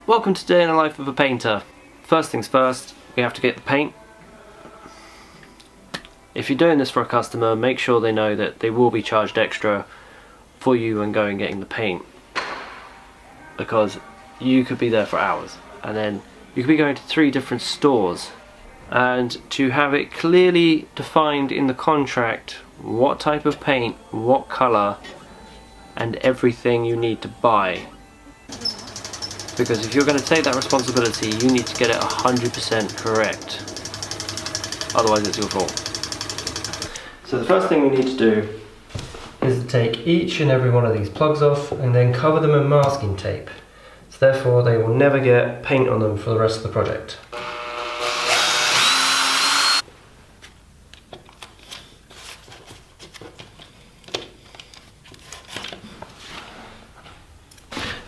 Welcome to Day in the Life of a Painter. First things first, we have to get the paint. If you're doing this for a customer, make sure they know that they will be charged extra for you when going getting the paint, because you could be there for hours and then you could be going to 3 different stores, and to have it clearly defined in the contract what type of paint, what colour and everything you need to buy. Because if you're going to take that responsibility, you need to get it 100% correct. Otherwise it's your fault. So the first thing we need to do is to take each and every one of these plugs off and then cover them in masking tape. So therefore they will never get paint on them for the rest of the project.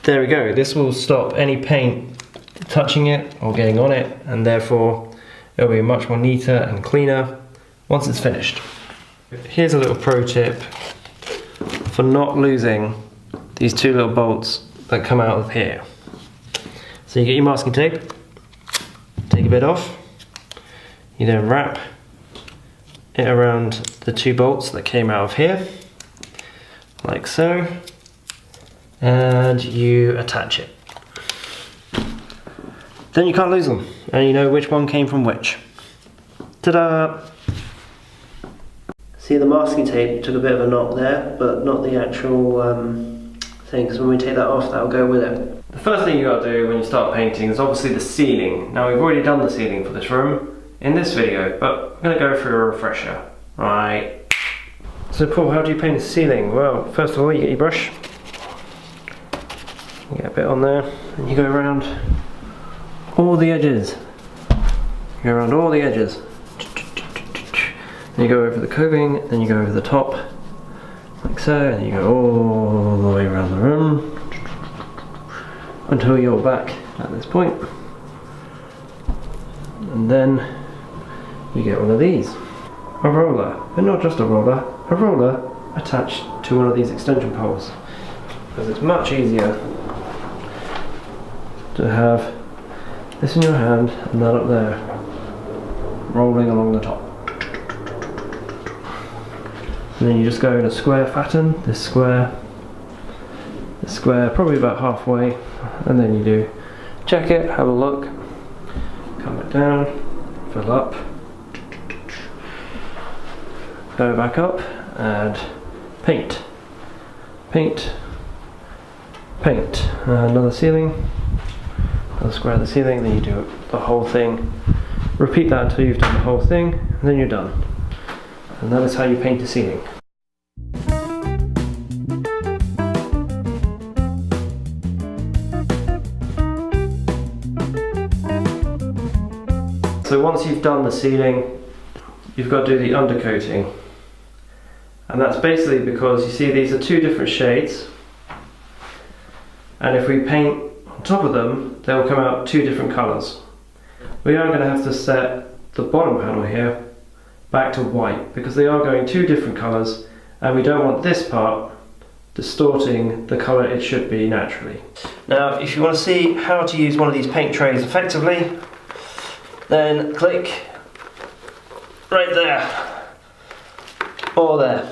There we go, this will stop any paint touching it or getting on it, and therefore it'll be much more neater and cleaner once it's finished. Here's a little pro tip for not losing these 2 little bolts that come out of here. So you get your masking tape, take a bit off, you then wrap it around the 2 bolts that came out of here, like so. And you attach it. Then you can't lose them, and you know which one came from which. Ta-da! See, the masking tape took a bit of a knock there, but not the actual thing, because when we take that off, that'll go with it. The first thing you got to do when you start painting is obviously the ceiling. Now we've already done the ceiling for this room in this video, but I'm going to go through a refresher. Right. So Paul, how do you paint the ceiling? Well, first of all you get your brush. You get a bit on there, and you go around all the edges. You go around all the edges. Then you go over the coping, then you go over the top, like so, and you go all the way around the room until you're back at this point. And then you get one of these. A roller, but not just a roller attached to one of these extension poles. Because it's much easier to have this in your hand and that up there, rolling along the top. And then you just go in a square pattern, this square, probably about halfway, and then you do check it, have a look, come back down, fill up, go back up, and paint. Another ceiling, another square of the ceiling, then you do the whole thing. Repeat that until you've done the whole thing, and then you're done. And that is how you paint a ceiling. So once you've done the ceiling, you've got to do the undercoating. And that's basically because you see these are 2 different shades. And if we paint on top of them, they'll come out 2 different colours. We are going to have to set the bottom panel here back to white, because they are going 2 different colours, and we don't want this part distorting the colour it should be naturally. Now, if you want to see how to use one of these paint trays effectively, then click right there, or there.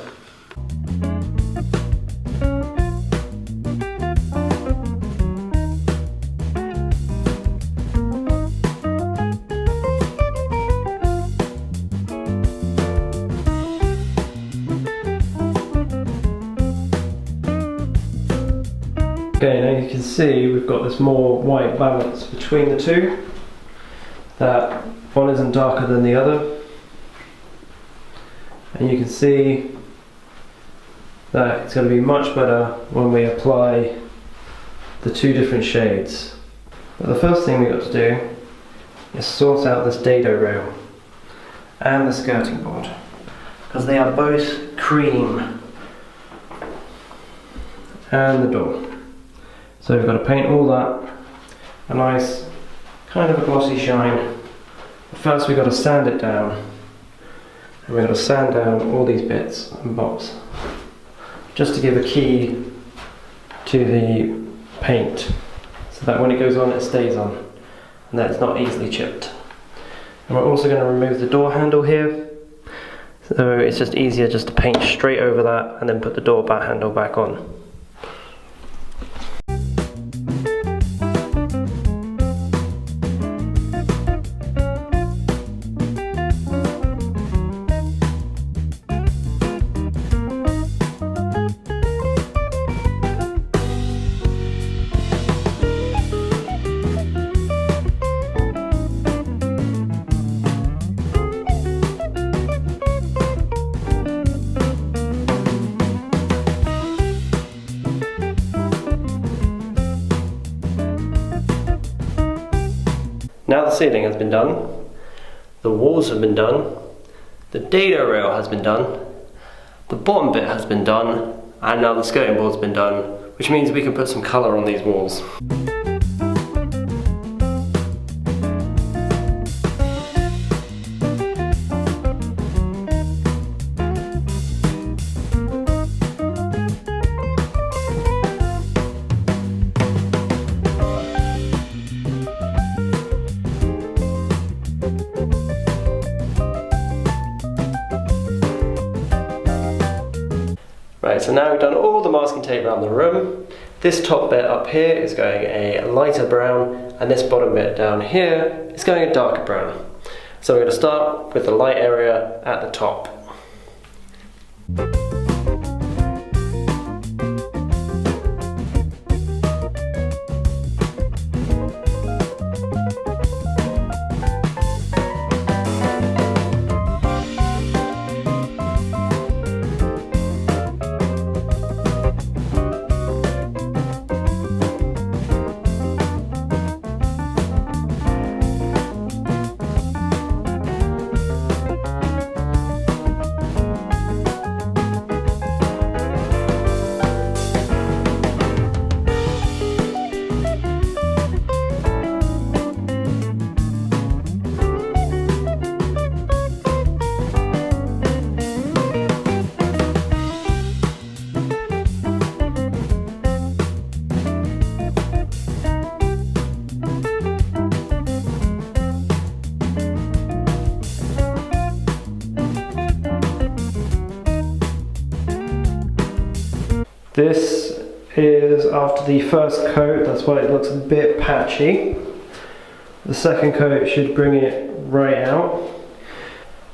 Okay, now you can see we've got this more white balance between the 2, that one isn't darker than the other, and you can see that it's going to be much better when we apply the 2 different shades. But the first thing we've got to do is sort out this dado rail and the skirting board, because they are both cream, and the door. So we've got to paint all that a nice kind of a glossy shine. But first we've got to sand it down, and we've got to sand down all these bits and bobs just to give a key to the paint. So so that when it goes on it stays on and that it's not easily chipped. And we're also going to remove the door handle here, so it's just easier just to paint straight over that and then put the door handle back on. Now the ceiling has been done, the walls have been done, the dado rail has been done, the bottom bit has been done, and now the skirting board's been done, which means we can put some colour on these walls. Right, so now we've done all the masking tape around the room. This top bit up here is going a lighter brown, and this bottom bit down here is going a darker brown. So we're going to start with the light area at the top. This is after the first coat, that's why it looks a bit patchy. The second coat should bring it right out.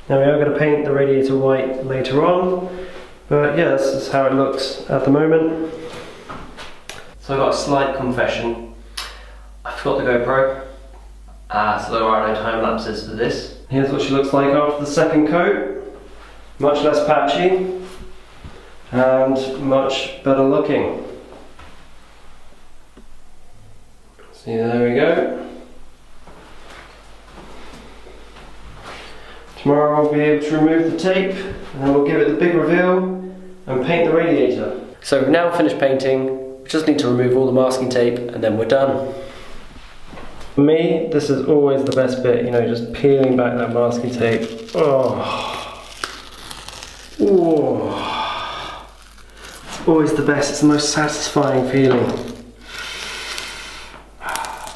Now we are going to paint the radiator white later on, but yeah, this is how it looks at the moment. So I've got a slight confession. I forgot the GoPro, so there are no time lapses for this. Here's what she looks like after the second coat. Much less patchy and much better looking. See, there we go. Tomorrow I'll be able to remove the tape and then we'll give it the big reveal and paint the radiator. So we've now finished painting, we just need to remove all the masking tape and then we're done. For me, this is always the best bit, you know, just peeling back that masking tape. Oh. Ooh. Always the best, it's the most satisfying feeling.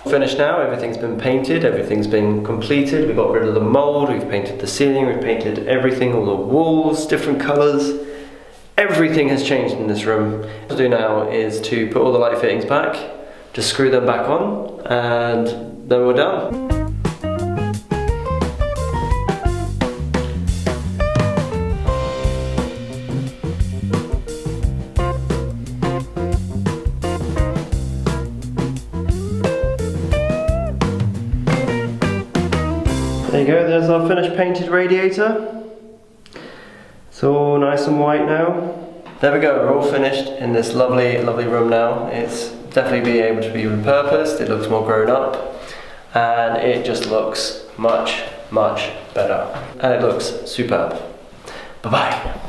Finished now, everything's been painted, everything's been completed, we got rid of the mould, we've painted the ceiling, we've painted everything, all the walls, different colours. Everything has changed in this room. What to do now is to put all the light fittings back, just screw them back on, and then we're done. There you go, there's our finished painted radiator. It's all nice and white now. There we go, we're all finished in this lovely, lovely room now. It's definitely being able to be repurposed, it looks more grown up, and it just looks much, much better. And it looks superb. Bye-bye.